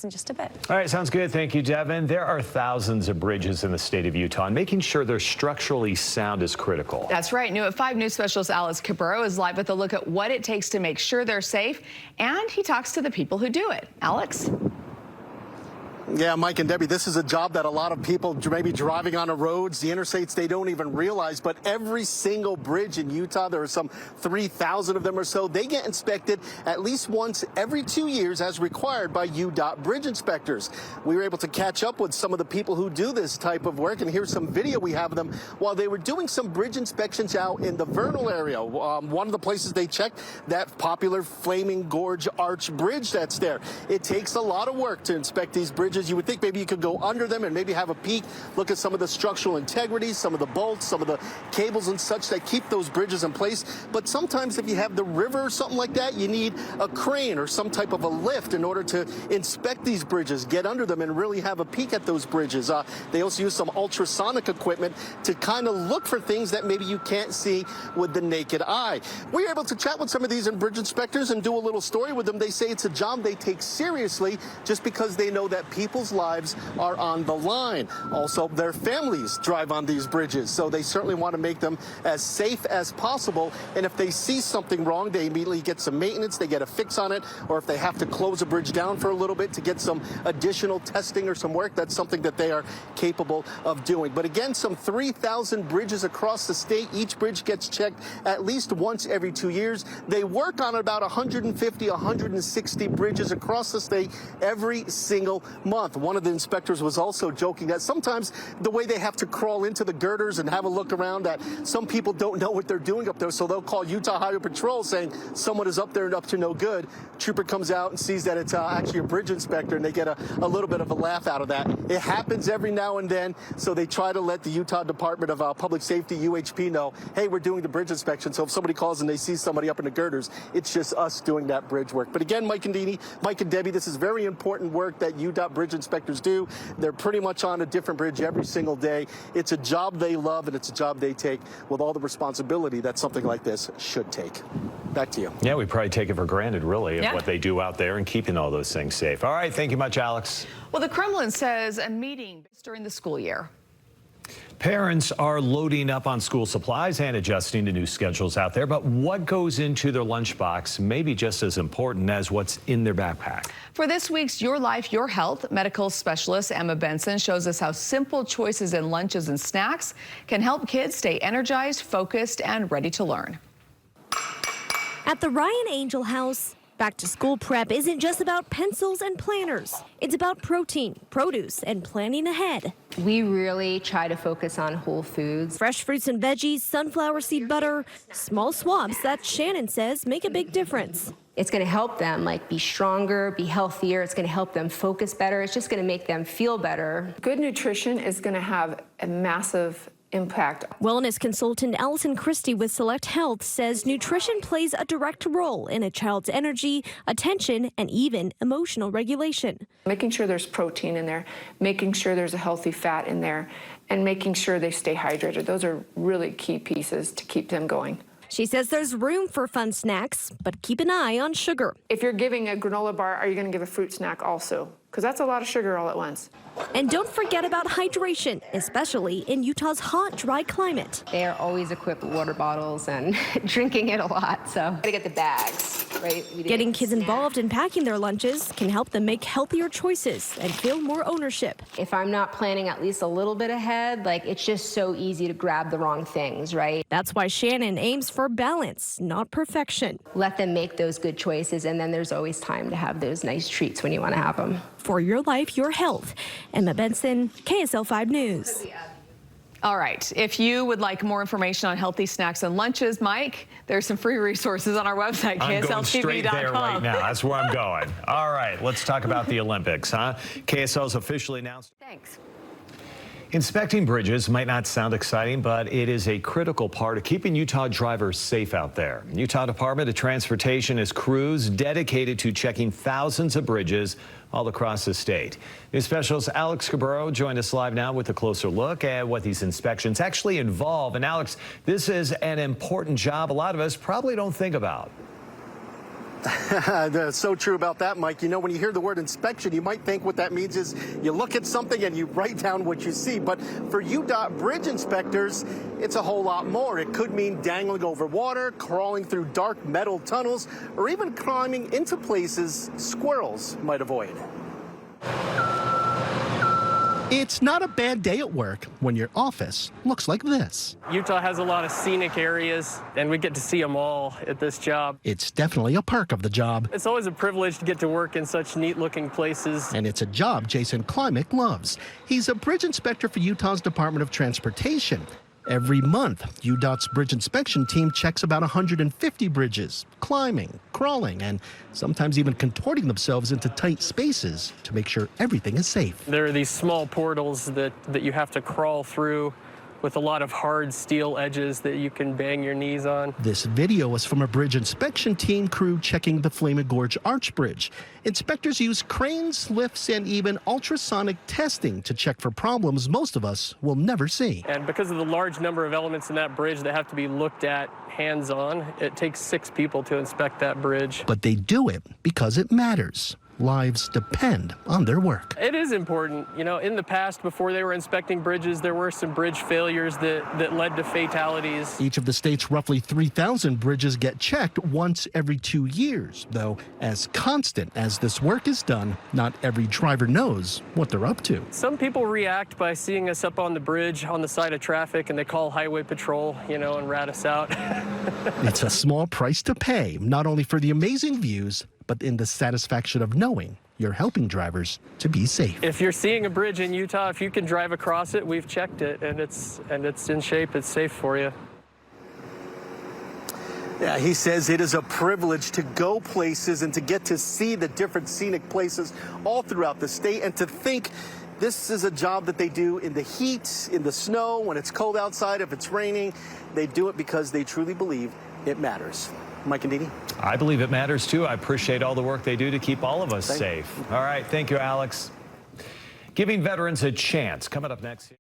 In just a bit. All right, sounds good. Thank you, Devin. There are thousands of bridges in the state of Utah, and making sure they're structurally sound is critical. That's right. New at 5 News specialist Alex Cabero is live with a look at what it takes to make sure they're safe, and he talks to the people who do it. Alex? Yeah, Mike and Debbie, this is a job that a lot of people maybe driving on the roads, the interstates, they don't even realize. But every single bridge in Utah, there are some 3,000 of them or so, they get inspected at least once every 2 years as required by UDOT bridge inspectors. We were able to catch up with some of the people who do this type of work, and here's some video we have of them while they were doing some bridge inspections out in the Vernal area. One of the places they checked, that popular Flaming Gorge Arch Bridge that's there. It takes a lot of work to inspect these bridges. You would think maybe you could go under them and maybe have a peek, look at some of the structural integrity, some of the bolts, some of the cables and such that keep those bridges in place. But sometimes if you have the river or something like that, you need a crane or some type of a lift in order to inspect these bridges, get under them and really have a peek at those bridges. They also use some ultrasonic equipment to kind of look for things that maybe you can't see with the naked eye. We were able to chat with some of these bridge inspectors and do a little story with them. They say it's a job they take seriously just because they know that people's lives are on the line. Also, their families drive on these bridges, so they certainly want to make them as safe as possible. And if they see something wrong, they immediately get some maintenance, they get a fix on it, or if they have to close a bridge down for a little bit to get some additional testing or some work, that's something that they are capable of doing. But again, some 3,000 bridges across the state. Each bridge gets checked at least once every 2 years. They work on about 150, 160 bridges across the state every single month. One of the inspectors was also joking that sometimes the way they have to crawl into the girders and have a look around, that some people don't know what they're doing up there, so they'll call Utah Highway Patrol saying someone is up there and up to no good. Trooper comes out and sees that it's actually a bridge inspector, and they get a little bit of a laugh out of that. It happens every now and then, so they try to let the Utah Department of Public Safety, UHP, know, hey, we're doing the bridge inspection, so if somebody calls and they see somebody up in the girders, it's just us doing that bridge work. But again, Mike and Debbie, this is very important work that UDOT bridge inspectors do. They're pretty much on a different bridge every single day. It's a job they love, and it's a job they take with all the responsibility that something like this should take. Back to you. Yeah, we probably take it for granted, really, of what they do out there and keeping all those things safe. All right, thank you much, Alex. Well, the Kremlin says a meeting during the school year. Parents are loading up on school supplies and adjusting to new schedules out there, but what goes into their lunchbox may be just as important as what's in their backpack. For this week's Your Life, Your Health, medical specialist Emma Benson shows us how simple choices in lunches and snacks can help kids stay energized, focused, and ready to learn. At the Ryan Angel House, back to school prep isn't just about pencils and planners. It's about protein, produce, and planning ahead. We really try to focus on whole foods. Fresh fruits and veggies, sunflower seed butter, small swabs that Shannon says make a big difference. It's going to help them be stronger, be healthier. It's going to help them focus better. It's just going to make them feel better. Good nutrition is going to have a massive impact. Wellness consultant Allison Christie with Select Health says nutrition plays a direct role in a child's energy, attention, and even emotional regulation. Making sure there's protein in there, making sure there's a healthy fat in there, and making sure they stay hydrated. Those are really key pieces to keep them going. She says there's room for fun snacks, but keep an eye on sugar. If you're giving a granola bar, are you going to give a fruit snack also? Because that's a lot of sugar all at once. And don't forget about hydration, especially in Utah's hot, dry climate. They are always equipped with water bottles and drinking it a lot, so. Gotta get the bags, right? Getting kids involved in packing their lunches can help them make healthier choices and feel more ownership. If I'm not planning at least a little bit ahead, it's just so easy to grab the wrong things, right? That's why Shannon aims for balance, not perfection. Let them make those good choices, and then there's always time to have those nice treats when you want to have them. For Your Life, Your Health. Emma Benson, KSL-5 News. All right, if you would like more information on healthy snacks and lunches, Mike, there's some free resources on our website, KSL-TV.com. I'm going straight there right now. That's where I'm going. All right, let's talk about the Olympics, huh? KSL's officially announced. Thanks. Inspecting bridges might not sound exciting, but it is a critical part of keeping Utah drivers safe out there. Utah Department of Transportation has crews dedicated to checking thousands of bridges all across the state. News specialist Alex Cabero joined us live now with a closer look at what these inspections actually involve. And Alex, this is an important job a lot of us probably don't think about. That's so true about that, Mike. You know, when you hear the word inspection, you might think what that means is you look at something and you write down what you see. But for UDOT bridge inspectors, it's a whole lot more. It could mean dangling over water, crawling through dark metal tunnels, or even climbing into places squirrels might avoid. It's not a bad day at work when your office looks like this. Utah has a lot of scenic areas, and we get to see them all at this job. It's definitely a perk of the job. It's always a privilege to get to work in such neat-looking places. And it's a job Jason Klimek loves. He's a bridge inspector for Utah's Department of Transportation. Every month, UDOT's bridge inspection team checks about 150 bridges, climbing, crawling, and sometimes even contorting themselves into tight spaces to make sure everything is safe. There are these small portals that you have to crawl through with a lot of hard steel edges that you can bang your knees on. This video is from a bridge inspection team crew checking the Flaming Gorge Arch Bridge. Inspectors use cranes, lifts, and even ultrasonic testing to check for problems most of us will never see. And because of the large number of elements in that bridge that have to be looked at hands-on, it takes 6 people to inspect that bridge. But they do it because it matters. Lives depend on their work. It is important. You know, in the past, before they were inspecting bridges, there were some bridge failures that led to fatalities. Each of the state's roughly 3,000 bridges get checked once every 2 years, though as constant as this work is done, not every driver knows what they're up to. Some people react by seeing us up on the bridge on the side of traffic, and they call highway patrol, you know, and rat us out. It's a small price to pay, not only for the amazing views, but in the satisfaction of knowing you're helping drivers to be safe. If you're seeing a bridge in Utah, if you can drive across it, we've checked it, and it's in shape, it's safe for you. Yeah, he says it is a privilege to go places and to get to see the different scenic places all throughout the state, and to think this is a job that they do in the heat, in the snow, when it's cold outside, if it's raining. They do it because they truly believe it matters. Mike and Didi. I believe it matters, too. I appreciate all the work they do to keep all of us safe. All right. Thank you, Alex. Giving veterans a chance. Coming up next.